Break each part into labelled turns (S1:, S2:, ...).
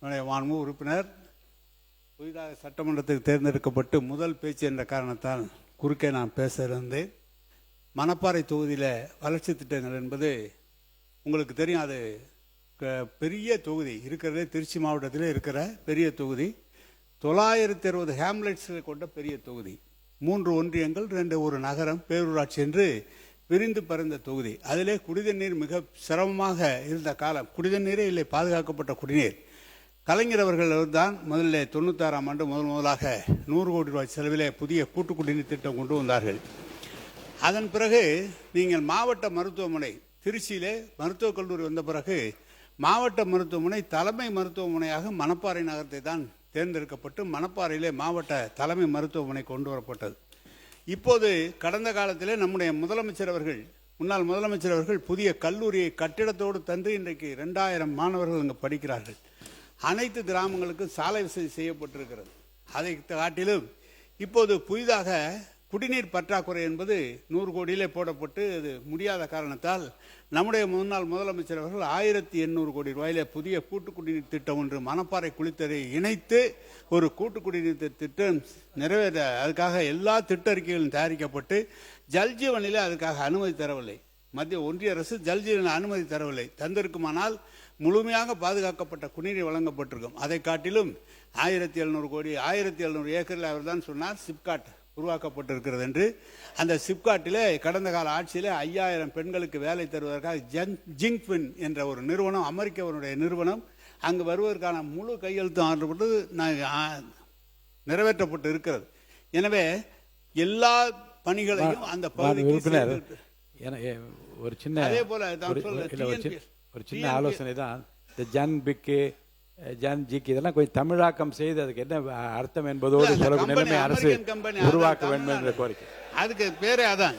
S1: மாண்பு உறுப்பினர் புதிதாக சட்டமன்றத்துக்கு தேர்ந்தெடுக்கப்பட்டு முதல் பேச்சு என்ற காரணத்தால் குறுக்கே நான் பேச இருந்தேன். மணப்பாறை தொகுதியில் வளர்ச்சி திட்டங்கள் என்பது உங்களுக்கு தெரியும். அது பெரிய தொகுதி, இருக்கிறதே திருச்சி மாவட்டத்திலே இருக்கிற பெரிய தொகுதி. 960 ஹேம்லெட்ஸை கொண்ட பெரிய தொகுதி. 3 ஒன்றியங்கள், 2 ஒரு நகரம், பேரூராட்சி என்று விரிந்து பறந்த தொகுதி. அதிலே குடிநீர் மிக சிரமமாக இருந்த காலம். குடிநீரே இல்லை, பாதுகாக்கப்பட்ட குடிநீர். கலைஞர் அவர்கள் தான் முதல்ல 96ஆம் ஆண்டு முதலாக 100 கோடி ரூபாய் செலவிலே புதிய கூட்டு குடிநீர் திட்டம் கொண்டு வந்தார்கள். அதன் பிறகு நீங்கள் மாவட்ட மருத்துவமனை திருச்சியிலே மருத்துவக் கல்லூரி வந்த பிறகு மாவட்ட மருத்துவமனை தலைமை மருத்துவமனையாக மணப்பாறை நகரத்தை தான் தேர்ந்தெடுக்கப்பட்டு மணப்பாறையிலே மாவட்ட தலைமை மருத்துவமனை கொண்டு வரப்பட்டது. இப்போது கடந்த காலத்திலே நம்முடைய முதலமைச்சர் அவர்கள், முன்னாள் முதலமைச்சர் அவர்கள் புதிய கல்லூரியை கட்டிடத்தோடு தந்து இன்றைக்கு 2000 மாணவர்கள் அங்கு படிக்கிறார்கள். அனைத்து கிராமங்களுக்கும் சாலை வசதி செய்யப்பட்டிருக்கிறது. அதை காட்டிலும் இப்போது புதிதாக குடிநீர் பற்றாக்குறை என்பது 100 கோடியிலே போடப்பட்டு அது முடியாத காரணத்தால் நம்முடைய முன்னாள் முதலமைச்சர் அவர்கள் 1800 கோடி ரூபாயிலே புதிய கூட்டு குடிநீர் திட்டம் ஒன்று மணப்பாறை குளித்தரை இணைத்து ஒரு கூட்டு குடிநீர் திட்டம் நிறைவேற அதுக்காக எல்லா திட்ட அறிக்கைகளும் தயாரிக்கப்பட்டு ஜல்ஜீவனிலே அதுக்காக அனுமதி தரவில்லை. மத்திய ஒன்றிய அரசு ஜல்ஜீவன் அனுமதி தரவில்லை. தந்திருக்குமானால் முழுமையாக பாதுகாக்கப்பட்ட குடிநீர் வழங்கப்பட்டிருக்கும். அதை காட்டிலும் 1700 கோடி 1700 ஏக்கரில் அவர் தான் சொன்னார் சிப்காட் உருவாக்கப்பட்டிருக்கிறது என்று. அந்த சிப்காட்டிலே கடந்த கால ஆட்சியிலே 5000 பெண்களுக்கு வேலை தருவதற்காக ஜிங்க்வின் என்ற ஒரு நிறுவனம், அமெரிக்காவுடைய நிறுவனம், அங்கு வருவதற்கான முழு கையெழுத்தும் ஆற்றப்பட்டு நிறைவேற்றப்பட்டு இருக்கிறது. எனவே எல்லா பணிகளையும் அந்த பகுதிக்கு
S2: ஒரு சின்ன
S1: அதே போல
S2: ஒரு சின்ன ஆலோசனை தான். இந்த ஜன் ஜிக்கு இதெல்லாம் கொஞ்சம் தமிழாக்கம் செய்து அதுக்கு என்ன அர்த்தம் என்பதோடு நிலைமை அரசு உருவாக்க வேண்டும் என்ற கோரிக்கை.
S1: அதுக்கு பேரே அதான்.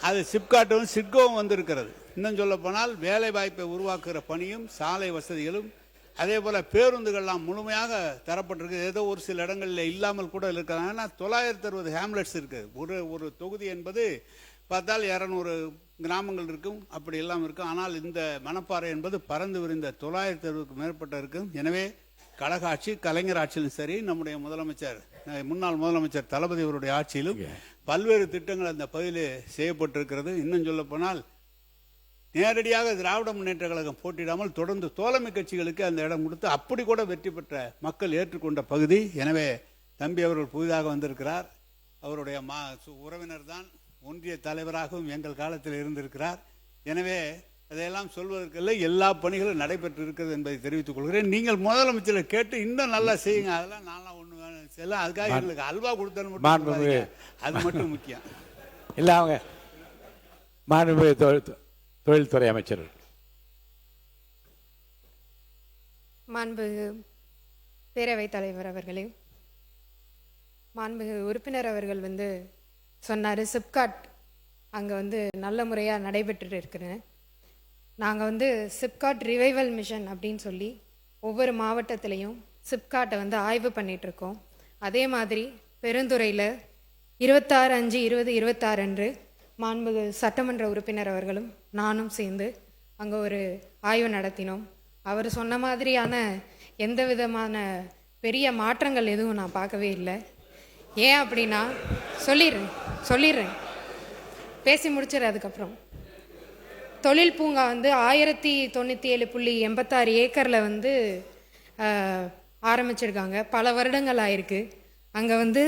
S1: அது சிப்காட்டும் சிட்கோவும் வந்திருக்கிறது. இன்னும் சொல்ல போனால் வேலை வாய்ப்பை உருவாக்குகிற பணியும் சாலை வசதிகளும் அதே போல பேருந்துகள்லாம் முழுமையாக தரப்பட்டிருக்கு. ஏதோ ஒரு சில இடங்களில் இல்லாமல் கூட இருக்கிறாங்க. ஆனால் 960 ஹேம்லெட்ஸ் இருக்குது. ஒரு தொகுதி என்பது பார்த்தால் 200 கிராமங்கள் இருக்கும், அப்படி எல்லாம் இருக்கும். ஆனால் இந்த மணப்பாறை என்பது பறந்து விரிந்த 960க்கும் மேற்பட்ட இருக்கும். எனவே கழக ஆட்சி, கலைஞர் ஆட்சியிலும் சரி, நம்முடைய முதலமைச்சர் முன்னாள் முதலமைச்சர் தளபதி அவருடைய ஆட்சியிலும் பல்வேறு திட்டங்கள் அந்த பகுதியிலே செய்யப்பட்டிருக்கிறது. இன்னும் சொல்ல போனால் நேரடியாக திராவிட முன்னேற்ற கழகம் போட்டியிடாமல் தொடர்ந்து தோழமை கட்சிகளுக்கு அந்த இடம் கொடுத்து அப்படி கூட வெற்றி பெற்ற மக்கள் ஏற்றுக்கொண்ட பகுதி. எனவே தம்பி அவர்கள் புதிதாக வந்திருக்கிறார். அவருடைய உறவினர் தான், ஒன்றிய தலைவராகவும் எங்கள் காலத்தில் இருந்திருக்கிறார். எனவே அதையெல்லாம் சொல்வதற்கில்லை, எல்லா பணிகளும் நடைபெற்று இருக்கிறது என்பதை தெரிவித்துக் கொள்கிறேன். நீங்கள் முதலமைச்சரை கேட்டு இன்னும் நல்லா செய்யுங்க. அதெல்லாம் நான்லாம் ஒன்று எல்லாம் அதுக்காக எங்களுக்கு அல்வா கொடுத்தது மட்டும் அது மட்டும் முக்கியம்
S2: இல்லை. அவங்க மாண்புமிகு தொழில்துறை அமைச்சர்,
S3: மாண்புமிகு பேரவைத் தலைவர் அவர்களே, மாண்புமிகு உறுப்பினர் அவர்கள் சொன்னார் சிப்காட் அங்கே நல்ல முறையாக நடைபெற்று இருக்கிறேன். நாங்கள் சிப்காட் ரிவைவல் மிஷன் அப்படின்னு சொல்லி ஒவ்வொரு மாவட்டத்திலையும் சிப்காட்டை ஆய்வு பண்ணிகிட்ருக்கோம். அதே மாதிரி பெருந்துறையில் 26/5/2026 அன்று மாண்புமிகு சட்டமன்ற உறுப்பினர் அவர்களும் நானும் சேர்ந்து அங்கே ஒரு ஆய்வு நடத்தினோம். அவர் சொன்ன மாதிரியான எந்த விதமான பெரிய மாற்றங்கள் எதுவும் நான் பார்க்கவே இல்லை. ஏன் அப்படின்னா சொல்லிடுறேன் பேசி முடிச்சிடறேன். அதுக்கப்புறம் தொழில் பூங்கா 1097.86 ஏக்கரில் ஆரம்பிச்சிருக்காங்க. பல வருடங்கள் ஆயிருக்கு. அங்கே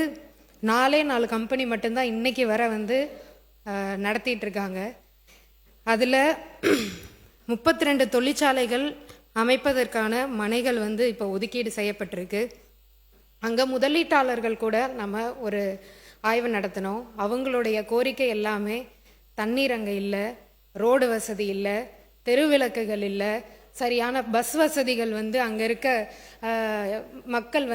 S3: 4 கம்பெனி மட்டும்தான் இன்னைக்கு வர நடத்திட்டு இருக்காங்க. அதில் 32 தொழிற்சாலைகள் அமைப்பதற்கான மனைகள் இப்போ ஒதுக்கீடு செய்யப்பட்டிருக்கு. அங்கே முதலீட்டாளர்கள் கூட நம்ம ஒரு ஆய்வு நடத்தினோம். அவங்களுடைய கோரிக்கை எல்லாமே தண்ணீர் அங்கே இல்லை, ரோடு வசதி இல்லை, தெருவிளக்குகள் இல்லை, சரியான பஸ் வசதிகள் அங்கே இருக்க மக்கள்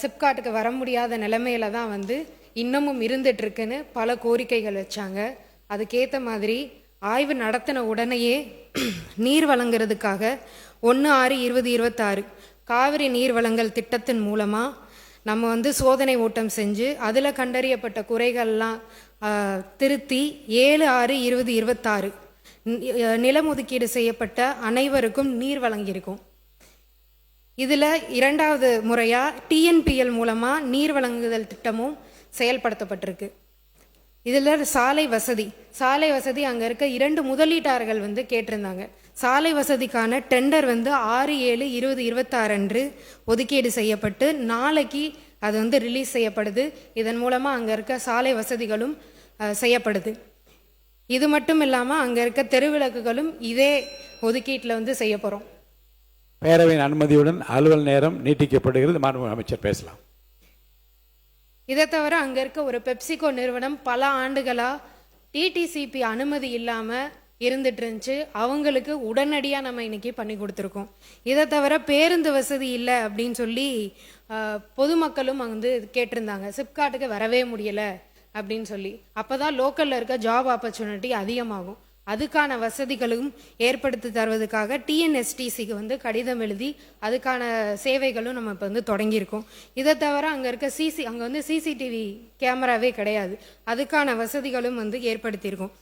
S3: சிப்காட்டுக்கு வர முடியாத நிலைமையில தான் இன்னமும் இருந்துட்டுருக்குன்னு பல கோரிக்கைகள் வச்சாங்க. அதுக்கேற்ற மாதிரி ஆய்வு நடத்தின உடனேயே நீர் வழங்குறதுக்காக 1/6/2026 காவிரி நீர் வழங்கல் திட்டத்தின் மூலமாக நம்ம சோதனை ஓட்டம் செஞ்சு அதில் கண்டறியப்பட்ட குறைகள்லாம் திருத்தி 7/6/2026 நிலம் ஒதுக்கீடு செய்யப்பட்ட அனைவருக்கும் நீர் வழங்கியிருக்கும். இதில் இரண்டாவது முறையாக டிஎன்பிஎல் மூலமாக நீர் வழங்குதல் திட்டமும் செயல்படுத்தப்பட்டிருக்கு. இதில் சாலை வசதி அங்கே இருக்க 2 முதலீட்டாளர்கள் வந்து கேட்டிருந்தாங்க. சாலை வசதிக்கான டெண்டர் வந்து 6/7/2026 அன்று ஒதுக்கீடு செய்யப்பட்டு நாளைக்கு அது வந்து ரிலீஸ் செய்யப்படுது. இதன் மூலமாக அங்கே இருக்க சாலை வசதிகளும் செய்யப்படுது. இது மட்டும் இல்லாமல் அங்கே இருக்க தெருவிளக்குகளும் இதே ஒதுக்கீட்டில் வந்து செய்ய போகிறோம்.
S2: பேரவையின் அனுமதியுடன் அலுவல் நேரம் நீட்டிக்கப்படுகிறது. மாண்புமிகு அமைச்சர் பேசலாம்.
S3: இதை தவிர அங்கே இருக்க ஒரு பெப்சிகோ நிறுவனம் பல ஆண்டுகளாக டிடிசிபி அனுமதி இல்லாமல் இருந்துட்டு இருந்துச்சு. அவங்களுக்கு உடனடியாக நம்ம இன்னைக்கு பண்ணி கொடுத்துருக்கோம். இதை தவிர பேருந்து வசதி இல்லை அப்படின்னு சொல்லி பொதுமக்களும் வந்து கேட்டிருந்தாங்க. சிப்காட்டுக்கு வரவே முடியலை அப்படின்னு சொல்லி. அப்போ தான் லோக்கலில் இருக்க ஜாப் ஆப்பர்ச்சுனிட்டி அதிகமாகும். அதுக்கான வசதிகளும் ஏற்படுத்தி தருவதற்காக டிஎன்எஸ்டிசிக்கு வந்து கடிதம் எழுதி அதுக்கான சேவைகளும் நம்ம இப்போ வந்து தொடங்கியிருக்கோம். இதை தவிர அங்கே இருக்க அங்கே வந்து சிசிடிவி கேமராவே கிடையாது. அதுக்கான வசதிகளும் வந்து ஏற்படுத்தியிருக்கோம்.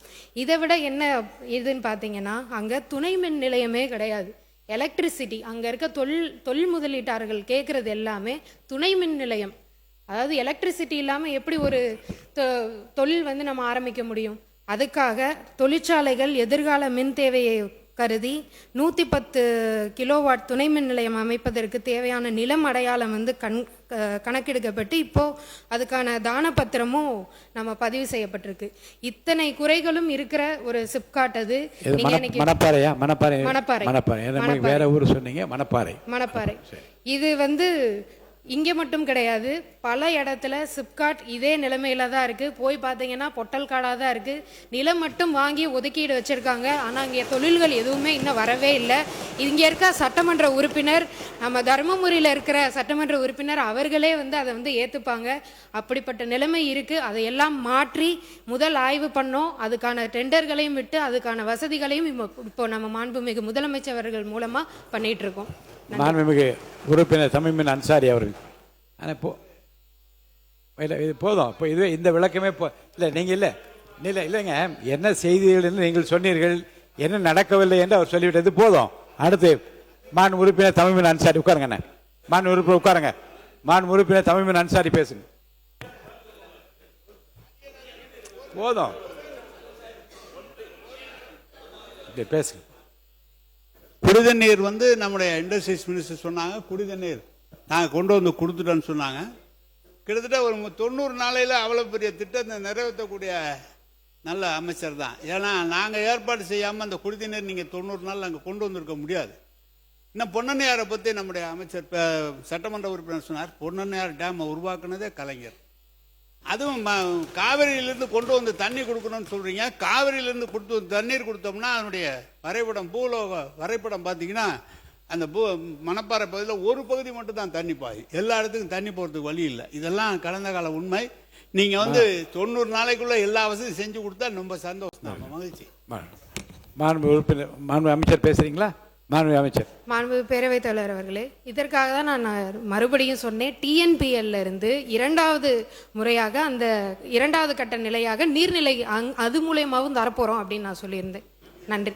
S3: இதை விட என்ன இதுன்னு பார்த்தீங்கன்னா அங்கே துணை மின் நிலையமே கிடையாது. எலக்ட்ரிசிட்டி அங்கே இருக்க தொழில் முதலீட்டாளர்கள் கேட்குறது எல்லாமே துணை மின் நிலையம். அதாவது எலக்ட்ரிசிட்டி இல்லாமல் எப்படி ஒரு தொழில் வந்து நம்ம ஆரம்பிக்க முடியும்? அதுக்காக தொழிற்சாலைகள் எதிர்கால மின் தேவையை கருதி 110 கிலோவாட் துணை மின் நிலையம் அமைப்பதற்கு தேவையான நிலம் அடையாளம் வந்து கணக்கெடுக்கப்பட்டு இப்போ அதுக்கான தானப்பத்திரமும் நம்ம பதிவு செய்யப்பட்டிருக்கு. இத்தனை குறைகளும் இருக்கிற ஒரு சிப்காட் அது. மணப்பாறை இது வந்து இங்கே மட்டும் கிடையாது, பல இடத்துல சிப்காட் இதே நிலைமையில தான் இருக்குது. போய் பார்த்தீங்கன்னா பொட்டல் காடாக தான் இருக்குது. நிலம் மட்டும் வாங்கி ஒதுக்கீடு வச்சுருக்காங்க. ஆனால் இங்கே தொழில்கள் எதுவுமே இன்னும் வரவே இல்லை. இங்கே இருக்க சட்டமன்ற உறுப்பினர், நம்ம தருமபுரியில் இருக்கிற சட்டமன்ற உறுப்பினர் அவர்களே வந்து அதை வந்து ஏற்றுப்பாங்க. அப்படிப்பட்ட நிலைமை இருக்குது. அதையெல்லாம் மாற்றி முதல் ஆய்வு பண்ணோம். அதுக்கான டெண்டர்களையும் விட்டு அதுக்கான வசதிகளையும் இப்போ நம்ம மாண்புமிகு முதலமைச்சர் அவர்கள் மூலமாக பண்ணிகிட்டு இருக்கோம்.
S2: மாண்புமிகு உறுப்பினர் தமீமின் அன்சாரி அவர்கள். ஆனால் இல்லை இது போதும். இப்போ இது இந்த விளக்கமே இல்லை நீங்கள் இல்லைங்க என்ன செய்திகள் என்று நீங்கள் சொன்னீர்கள், என்ன நடக்கவில்லை என்று அவர் சொல்லிவிட்டது போதும். அடுத்து மாண்பு உறுப்பினர் தமீமின் அன்சாரி உட்காருங்க. மாண்பு உறுப்பினர் உட்காருங்க. மாண்பு உறுப்பினர் தமீமின் அன்சாரி பேசுங்க. போதும் பேசுங்க.
S1: குடிதண்ணீர் வந்து நம்முடைய இண்டஸ்ட்ரீஸ் மினிஸ்டர் சொன்னாங்க, குடிதண்ணீர் நாங்கள் கொண்டு வந்து கொடுத்துட்டோன்னு சொன்னாங்க. கிட்டத்தட்ட ஒரு 90 நாளையில் அவ்வளோ பெரிய திட்டத்தை நிறைவேற்றக்கூடிய நல்ல அமைச்சர் தான். ஏன்னா நாங்கள் ஏற்பாடு செய்யாமல் அந்த குடிதண்ணீர் நீங்கள் 90 நாள் அங்கே கொண்டு வந்திருக்க முடியாது. இன்னும் பொன்னண்ணையாரை பற்றி நம்முடைய அமைச்சர் சட்டமன்ற உறுப்பினர் சொன்னார். பொன்னண்ணையார் டேமை உருவாக்குனதே கலைஞர். அதுவும் காவிரியிலிருந்து கொண்டு வந்து தண்ணி கொடுக்கணும்னு சொல்றீங்க. காவிரியிலிருந்து தண்ணீர் கொடுத்தோம்னா அதனுடைய வரைபடம் பூலோக வரைபடம் பார்த்தீங்கன்னா அந்த மணப்பாறை பகுதியில் ஒரு பகுதி மட்டும் தான் தண்ணி பாயும். எல்லா இடத்துக்கும் தண்ணி போகிறதுக்கு வழி இல்லை. இதெல்லாம் கடந்த கால உண்மை. நீங்கள் வந்து 90 நாளைக்குள்ள எல்லா வசதியும் செஞ்சு கொடுத்தா ரொம்ப சந்தோஷம் தான், மகிழ்ச்சி.
S2: மாண்பு உறுப்பினர் மாண்பு அமைச்சர் பேசுறீங்களா? மாண்பு அமைச்சர்.
S3: மாண்பு பேரவைத் தலைவர் அவர்களே, இதற்காக தான் நான் மறுபடியும் சொன்னேன். டிஎன்பிஎல்ல இருந்து 2வது முறையாக அந்த 2வது கட்ட நிலையாக நீர்நிலை அது மூலயமாவும் தரப்போகிறோம் அப்படின்னு நான் சொல்லியிருந்தேன். நன்றி.